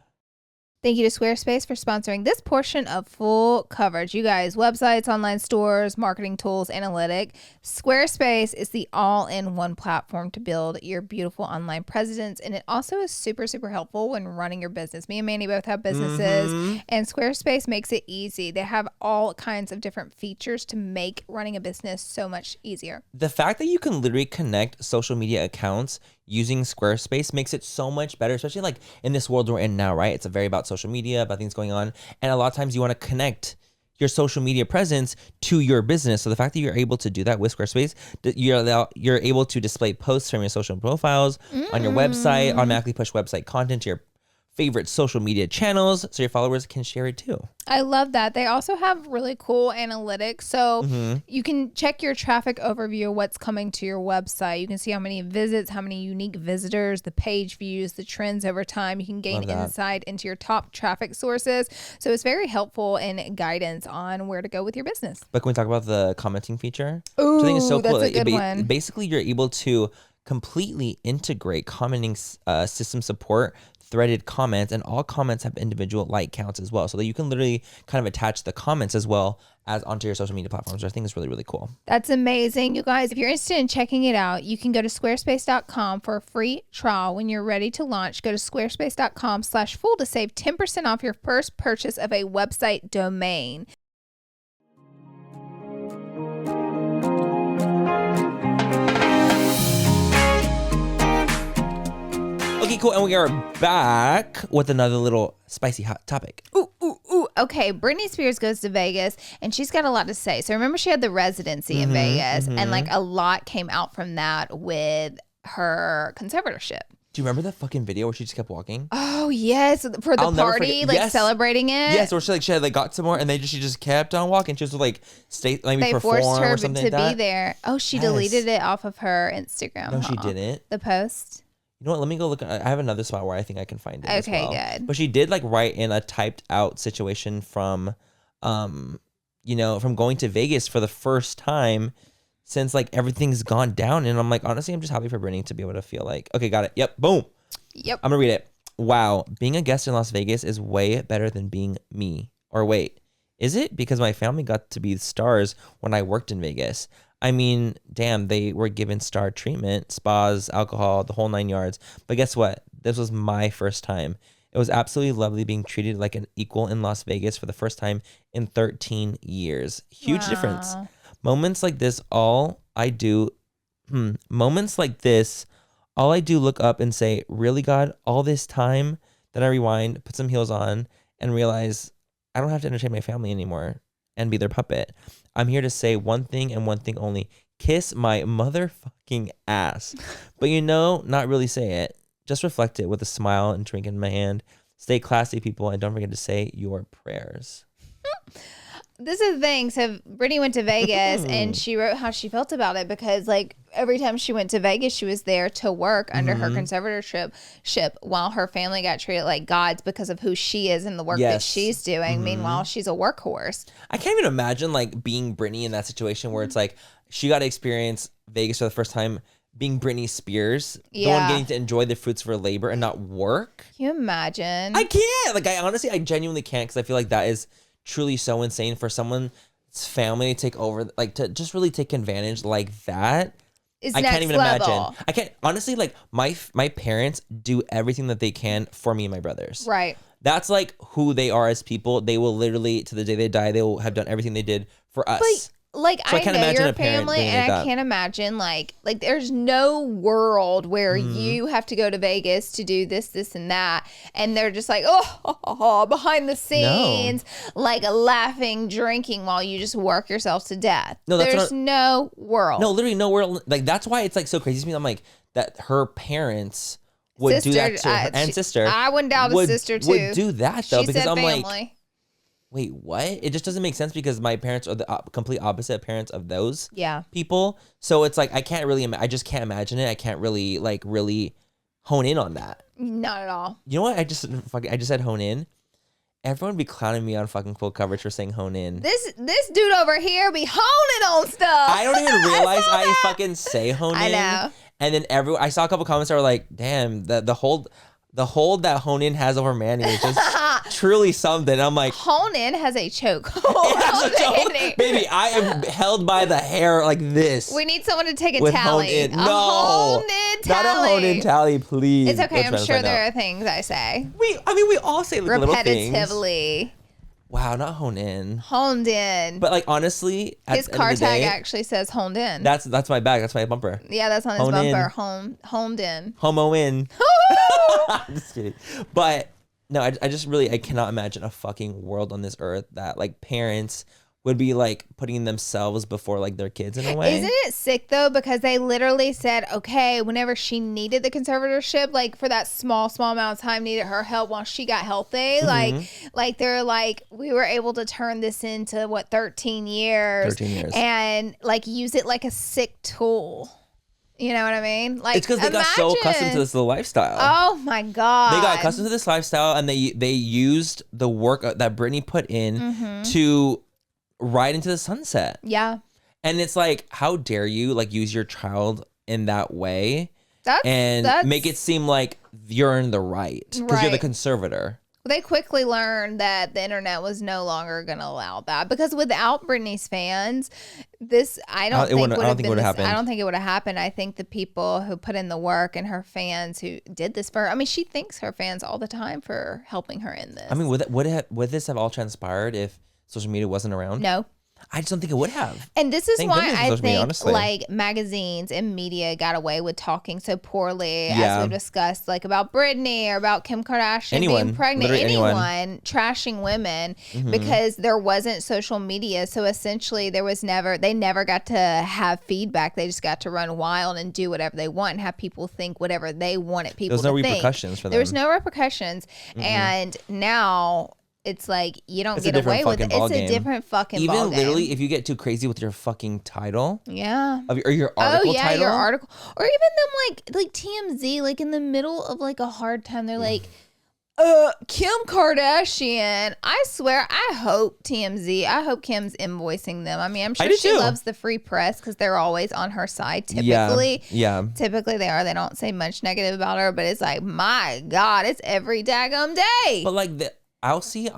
Thank you to Squarespace for sponsoring this portion of Full Coverage. You guys, websites, online stores, marketing tools, analytic. Squarespace is the all-in-one platform to build your beautiful online presence. And it also is super, super helpful when running your business. Me and Manny both have businesses, and Squarespace makes it easy. They have all kinds of different features to make running a business so much easier. The fact that you can literally connect social media accounts using Squarespace makes it so much better, especially like in this world we're in now, right? It's very about social media, about things going on. And a lot of times you want to connect your social media presence to your business. So the fact that you're able to do that with Squarespace, you're able to display posts from your social profiles on your website, automatically push website content to your favorite social media channels so your followers can share it too. I love that. They also have really cool analytics. So you can check your traffic overview, what's coming to your website. You can see how many visits, how many unique visitors, the page views, the trends over time. You can gain insight into your top traffic sources. So it's very helpful in guidance on where to go with your business. But can we talk about the commenting feature? Ooh, which I think is so cool. That's a good one. Basically, you're able to completely integrate commenting system support, threaded comments, and all comments have individual like counts as well, so that you can literally kind of attach the comments as well as onto your social media platforms, which I think is really, really cool. That's amazing. You guys, if you're interested in checking it out, you can go to squarespace.com for a free trial. When you're ready to launch, go to squarespace.com/fool to save 10% off your first purchase of a website domain. Okay, cool. And we are back with another little spicy hot topic. Ooh. Okay, Britney Spears goes to Vegas, and she's got a lot to say. So remember, she had the residency in Vegas, and like a lot came out from that with her conservatorship. Do you remember that fucking video where she just kept walking? Oh yes, for the I'll never party, forget. like Yes. celebrating it. Yes, or she had got some more, and she just kept on walking. She was like They perform forced her or something to like that. be there. Oh, she Yes. deleted it off of her Instagram. No, she didn't. The post. You know what? Let me go look. I have another spot where I think I can find it. Okay, as well. good. But she did like write in a typed out situation from, from going to Vegas for the first time since like everything's gone down. And I'm like, honestly, I'm just happy for Brittany to be able to feel like, okay, got it. Yep, boom. Yep. I'm gonna read it. Wow, being a guest in Las Vegas is way better than being me. Or wait, is it? Because my family got to be the stars when I worked in Vegas. I mean, damn, they were given star treatment, spas, alcohol, the whole 9 yards. But guess what? This was my first time. It was absolutely lovely being treated like an equal in Las Vegas for the first time in 13 years. Huge difference. Moments like this, all I do look up and say, really, God, all this time? Then I rewind, put some heels on, and realize I don't have to entertain my family anymore and be their puppet. I'm here to say one thing and one thing only. Kiss my motherfucking ass. But not really say it. Just reflect it with a smile and drink in my hand. Stay classy, people, and don't forget to say your prayers. This is the thing. So Brittany went to Vegas and she wrote how she felt about it because like every time she went to Vegas, she was there to work under her conservatorship while her family got treated like gods because of who she is and the work that she's doing. Meanwhile, she's a workhorse. I can't even imagine like being Brittany in that situation where it's like she got to experience Vegas for the first time, being Britney Spears, the one getting to enjoy the fruits of her labor and not work. Can you imagine? I can't. Like I genuinely can't because I feel like that is truly so insane for someone's family to take over, like to just really take advantage like that. I can't even imagine. I can't honestly, like my parents do everything that they can for me and my brothers. Right. That's like who they are as people. They will literally, to the day they die, they will have done everything they did for us. But like so I can't know imagine your a parent family, being and like I that. can't imagine like there's no world where you have to go to Vegas to do this, and that, and they're just like behind the scenes, like laughing, drinking while you just work yourself to death. No, there's no world. No, literally no world. Like that's why it's like so crazy to me. I'm like that her parents would do that to her and sister. I wouldn't doubt a sister too. Would do that though she because said I'm family. like. Wait, what? It just doesn't make sense because my parents are the complete opposite parents of those people. So it's like I just can't imagine it. I can't really really hone in on that. Not at all. You know what? I just said hone in. Everyone would be clowning me on fucking full coverage for saying hone in. This dude over here be honing on stuff. I don't even realize I fucking say hone in. I know. And then I saw a couple comments that were like, damn, the hold that hone in has over Manny is just truly something. I'm like, hone in has a choke. Baby, I am held by the hair like this. We need someone to take a with tally. Hone in. No, hone in tally. Not a hone in tally, please. It's okay. I'm sure there are things I say. We all say like little things. Repetitively. Wow, not hone in. Honed in. But like honestly, his car tag actually says honed in. That's my bag. That's my bumper. Yeah, that's on his bumper. Honed in. Homo in. I'm just kidding. But no, I cannot imagine a fucking world on this earth that like parents would be like putting themselves before like their kids in a way. Isn't it sick though? Because they literally said, okay, whenever she needed the conservatorship, like for that small amount of time, needed her help while she got healthy. Like they're like, we were able to turn this into 13 years. 13 years. And like use it like a sick tool. You know what I mean? Like it's because they got so accustomed to this lifestyle. Oh my God. They got accustomed to this lifestyle and they used the work that Brittany put in to ride into the sunset. Yeah. And it's like, how dare you like use your child in that way and make it seem like you're in the right because you're the conservator. They quickly learned that the internet was no longer going to allow that because without Britney's fans, I don't think it would have happened. I don't think it would have happened. I think the people who put in the work and her fans who did this for her, I mean, she thanks her fans all the time for helping her in this. I mean, would this have all transpired if social media wasn't around? No. I just don't think it would have. And this is Thank why goodness for I social media, think honestly. like magazines and media got away with talking so poorly, Yeah. as we've discussed, like about Britney or about Kim Kardashian Anyone, being pregnant, literally anyone. anyone trashing women, Mm-hmm. because there wasn't social media. So essentially they never got to have feedback. They just got to run wild and do whatever they want and have people think whatever they wanted people There's no to think. repercussions for them. There was no repercussions. And now it's like you don't It's a get away different with it. fucking It's a ballgame. different fucking Even ballgame. literally, if you get too crazy with your fucking title, Yeah. or your article title, your article, or even them like TMZ, like in the middle of like a hard time, they're like, Kim Kardashian. I swear, I hope Kim's invoicing them. I mean, I'm sure do she too. loves the free press because they're always on her side. Yeah, Typically they are. They don't say much negative about her, but it's like, my God, it's every daggum day. But like I'll see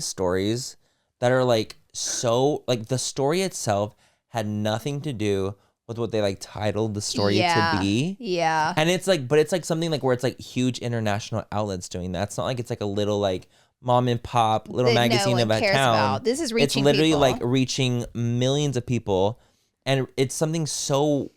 stories that are like so like the story itself had nothing to do with what they like titled the story to be. Yeah. And it's like, but it's like something like where it's like huge international outlets doing that. It's not like it's like a little like mom and pop little That magazine no one about cares town. about. This is reaching It's literally people. like reaching millions of people, and it's something so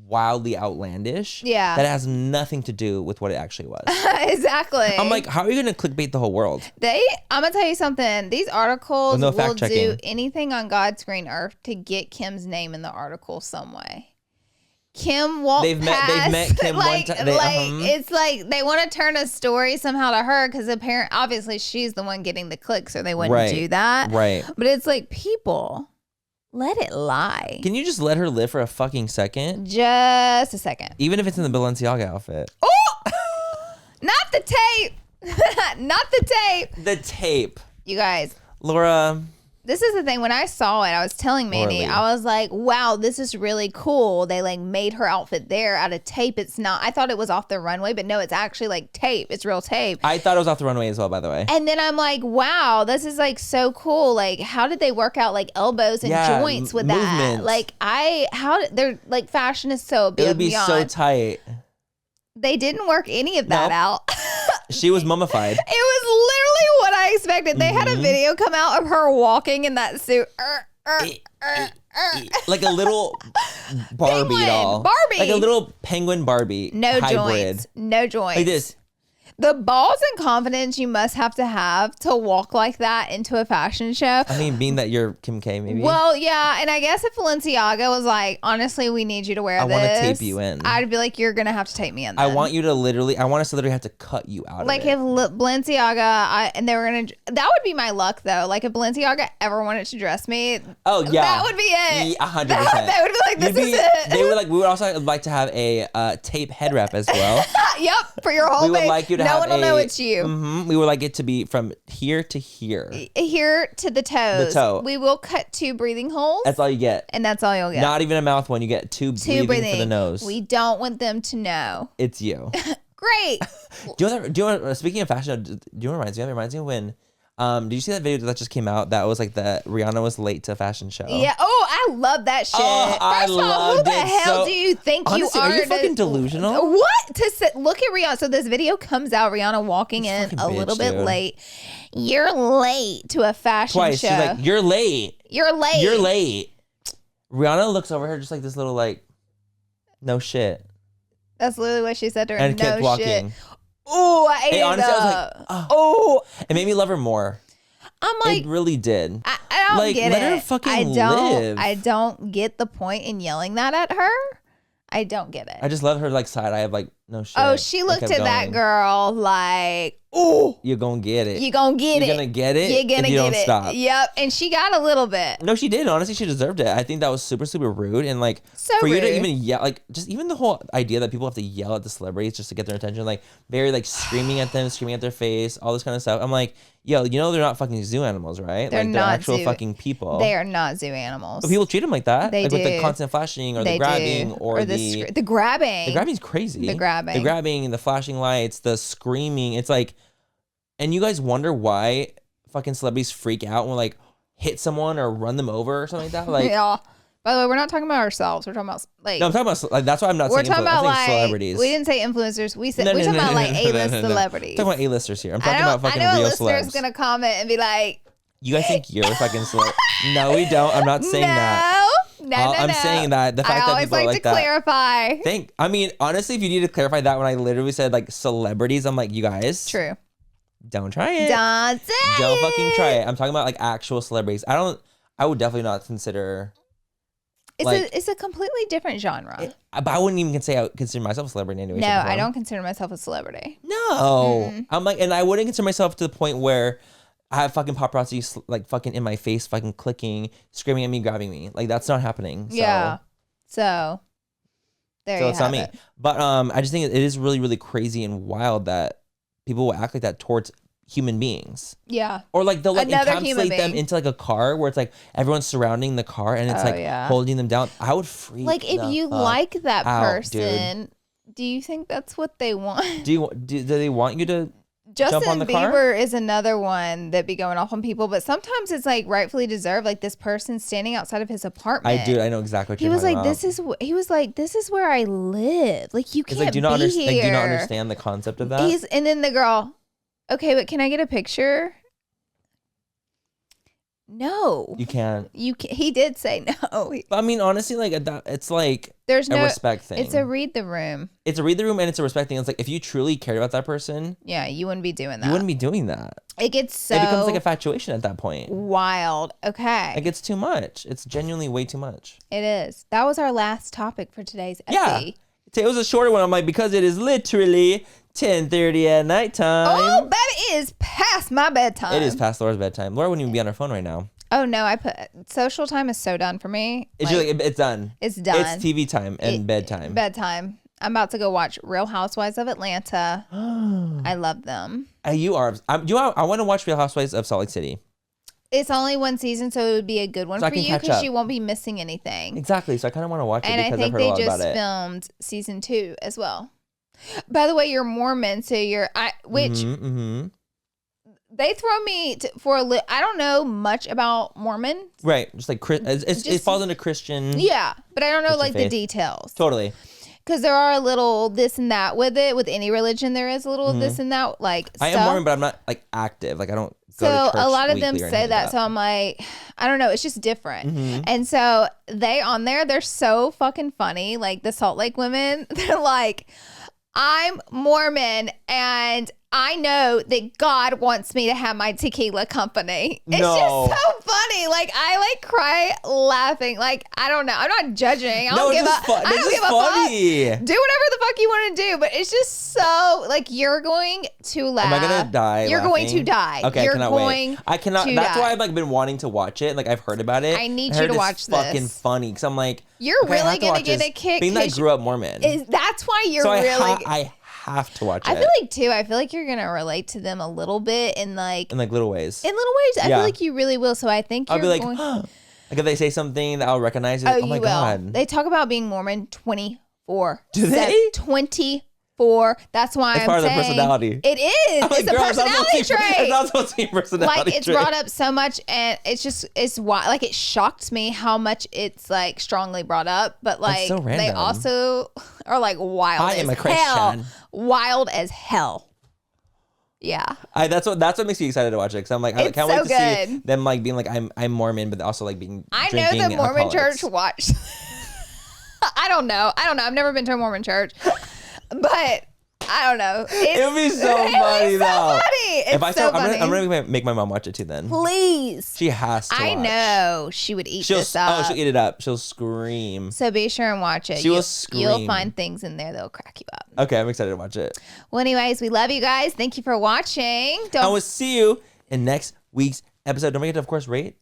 wildly outlandish. Yeah. That has nothing to do with what it actually was. Exactly. I'm like, how are you gonna clickbait the whole world? I'm gonna tell you something. These articles With no will fact-checking. do anything on God's green earth to get Kim's name in the article some way. Kim won't They've pass. met Kim one like, time. It's like they want to turn a story somehow to her because obviously she's the one getting the clicks, or they wouldn't do that. Right. But it's like, people, let it lie. Can you just let her live for a fucking second? Just a second. Even if it's in the Balenciaga outfit. Oh, not the tape. Not the tape. The tape. You guys. Laura. This is the thing. When I saw it, I was telling Mandy, Laura Lee. I was like, wow, this is really cool. They like made her outfit there out of tape. It's not, I thought it was off the runway, but no, it's actually like tape. It's real tape. I thought it was off the runway as well, by the way. And then I'm like, wow, this is like so cool. Like, how did they work out like elbows and joints with that? movements. Like, they're like, fashion is so It would be beyond. so tight. They didn't work any of that Nope. out. She was mummified. It was literally what I expected. They had a Mm-hmm. video come out of her walking in that suit. Like a little Barbie Penguin, doll. Barbie. Like a little penguin Barbie. No hybrid. joints. No joints. Like this. The balls and confidence you must have to walk like that into a fashion show. I mean, being that you're Kim K, maybe. Well, yeah, and I guess if Balenciaga was like, honestly, we need you to wear I this, wanna tape you in. I'd be like, you're gonna have to tape me in. I then. want us to literally have to cut you out Like of it. if Balenciaga, and they were gonna, that would be my luck though. Like if Balenciaga ever wanted to dress me, Oh yeah, that would be it. 100%. That would be like, this is it. They were like, we would also like to have a tape head wrap as well. Yep, for your whole We would face. like you to no have one will know it's you. We would like it to be from here to here. Here to the toes. The toe. We will cut 2 breathing holes. That's all you get. And that's all you'll get. Not even a mouth one. You get two breathing for the nose. We don't want them to know. It's you. Great. Speaking of fashion, do you know what it reminds me of when did you see that video that just came out that was like that Rihanna was late to a fashion show? Yeah. Oh, I love that shit. Oh, I First of all, who loved the it hell so- do you think Honestly, you are? are you fucking delusional? What? Look at Rihanna. So this video comes out, Rihanna walking in fucking a little bitch, bit dude. late. You're late to a fashion Twice. show. She's like, "You're late. You're late. You're late." Rihanna looks over her just like this little like, no shit, That's literally what she said to her. and no kept shit. walking. Oh, I ate Hey, it honestly, I was up. like, oh. Oh, It made me love her more. I'm like, It really did. I don't like, get let it. her fucking I don't. live. I don't get the point in yelling that at her. I don't get it. I just love her like side eye of like, no shit. Oh, she and looked kept at that going. girl like, oh, You're gonna get it. you gonna get You're it. gonna get it. You're gonna if you get don't it. stop. Yep. And she got a little bit. No, she did. Honestly, she deserved it. I think that was super, super rude. And like, So for you to rude. even yell, like, just even the whole idea that people have to yell at the celebrities just to get their attention, like, very like screaming at them, screaming at their face, all this kind of stuff. I'm like, yo, you know, they're not fucking zoo animals, right? They're like, they're not actual zoo- fucking people. They are not zoo animals. But people treat them like that. They like with the do. constant flashing or They the grabbing do. or the grabbing. The grabbing's crazy. The grabbing. The grabbing, the flashing lights, the screaming. It's like, and you guys wonder why fucking celebrities freak out when like hit someone or run them over or something like that. Like, Yeah. By the way, we're not talking about ourselves. We're talking about like. no, I'm talking about like that's why I'm not we're saying talking influ- I'm about saying like celebrities. we didn't say influencers. We said No, we're no, talking no, about no, like no, no, A-list no, no. celebrities. I'm talking about A-listers here. I'm I talking know, about fucking I know real a listener's celebs. gonna comment and be like, You guys think you're fucking celeb? No, we don't. I'm not saying that. No. I'm saying that the fact that people I always are like like to clarify. I mean, honestly, if you need to clarify that, when I literally said like celebrities, I'm like, you guys, True. don't try it. Don't fucking try it. I'm talking about like actual celebrities. I would definitely not consider. It's a completely different genre. But I wouldn't even consider myself a celebrity anyway. No, I don't consider myself a celebrity. No, I'm like, and I wouldn't consider myself to the point where I have fucking paparazzi like fucking in my face, fucking clicking, screaming at me, grabbing me. Like that's not happening. So. Yeah. So there you it's not have me. it. But I just think it is really, really crazy and wild that people will act like that towards human beings. Yeah. Or like they'll like Another human encapsulate them being. into like a car where it's like everyone's surrounding the car and it's holding them down. I would freak. Like if you like that out, person, do you think that's what they want? Do they want you to jump on Justin the Bieber car? is another one that be going off on people, but sometimes it's like rightfully deserved. Like this person standing outside of his apartment. I know exactly what He you're was talking like, about. he was like, this is where I live. Like you can't Like, be like, here. do you not understand the concept of that? And then the girl, okay, but can I get a picture? No, You can't. He did say no. But I mean, honestly, like it's like There's a no respect thing. It's a read the room. It's a read the room and it's a respect thing. It's like if you truly cared about that person, Yeah, you wouldn't be doing that. you wouldn't be doing that. It gets so It becomes like infatuation at that point. wild. Okay. Like it's too much. It's genuinely way too much. It is. That was our last topic for today's Yeah. essay. It was a shorter one. I'm like, because it is literally 10:30 at nighttime. Oh, baby, it is past my bedtime. It is past Laura's bedtime. Laura wouldn't even be on her phone right now. Oh no, I put social time is so done for me. It's just like, it's done. It's done. It's TV time and bedtime. Bedtime. I'm about to go watch Real Housewives of Atlanta. I love them. You are. I want to watch Real Housewives of Salt Lake City. It's only one season, so it would be a good one So I for can you catch because up. you won't be missing anything. Exactly. So I kind of want to watch it And I because I've think heard a they lot about just it. filmed season 2 as well. By the way, you're Mormon, so which they throw me for a I don't know much about Mormon. Right. Just like it falls into Christian. Yeah, but I don't know Christian like faith. the details. Totally. Because there are a little this and that with it. With any religion, there is a little this and that. Like I am Mormon, but I'm not like active. Like I don't go to so church a lot of them weekly or say anything that. like So I'm like, I don't know. It's just different. And so they're so fucking funny. Like the Salt Lake women, they're like, I'm Mormon and I know that God wants me to have my tequila company. It's just so funny. Like I like cry laughing. Like I don't know. I'm not judging. I don't give a fuck. Do whatever the fuck you want to do. But it's just so like you're going to laugh. Am I gonna die? You're laughing? going to die. Okay, you're I cannot going wait. I cannot. to That's die. why I've like been wanting to watch it. Like I've heard about it. I need I you heard to it's watch fucking this. funny because I'm like, You're okay, I really have to gonna watch get this. a kick. Being that I grew up Mormon. That's why you're so really. I have to watch it. I feel like too. I feel like you're gonna relate to them a little bit in like little ways. In little ways, I Yeah. feel like you really will. So I think I'll you're be like, going. like if they say something that I'll recognize it. Oh, Oh you my will. god. They talk about being Mormon 24. Do they? 24. That's why It's I'm part of saying the personality. It is. I'm like, It's a girl, personality trait. It's not supposed to be a personality Like it's trait. brought up so much, and it's why like it shocked me how much it's like strongly brought up. But like so they random. also are like wild. I as am a hell. Christian. Wild as hell. Yeah. That's what makes me excited to watch it because I'm like I It's can't so wait to see good. them like being like I'm Mormon but also like being I know drinking the Mormon alcoholics. church watched. I don't know. I've never been to a Mormon church, but I don't know. It would be so funny though. Funny. It's If I so start, funny. I'm gonna make my mom watch it too. Then Please. she has to. I watch. know she would eat She'll this up. she'll eat it up. She'll scream. So be sure and watch it. She will You'll scream. find things in there that'll crack you up. Okay, I'm excited to watch it. Well, anyways, we love you guys. Thank you for watching. I will see you in next week's episode. Don't forget to, of course, rate,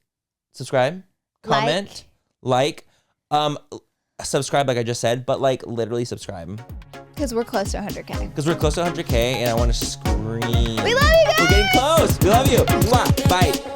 subscribe, comment, like, subscribe, like I just said, but like literally subscribe. Because we're close to 100K. Because we're close to 100K and I want to scream. We love you guys. We're getting close. We love you. Mwah. Bye.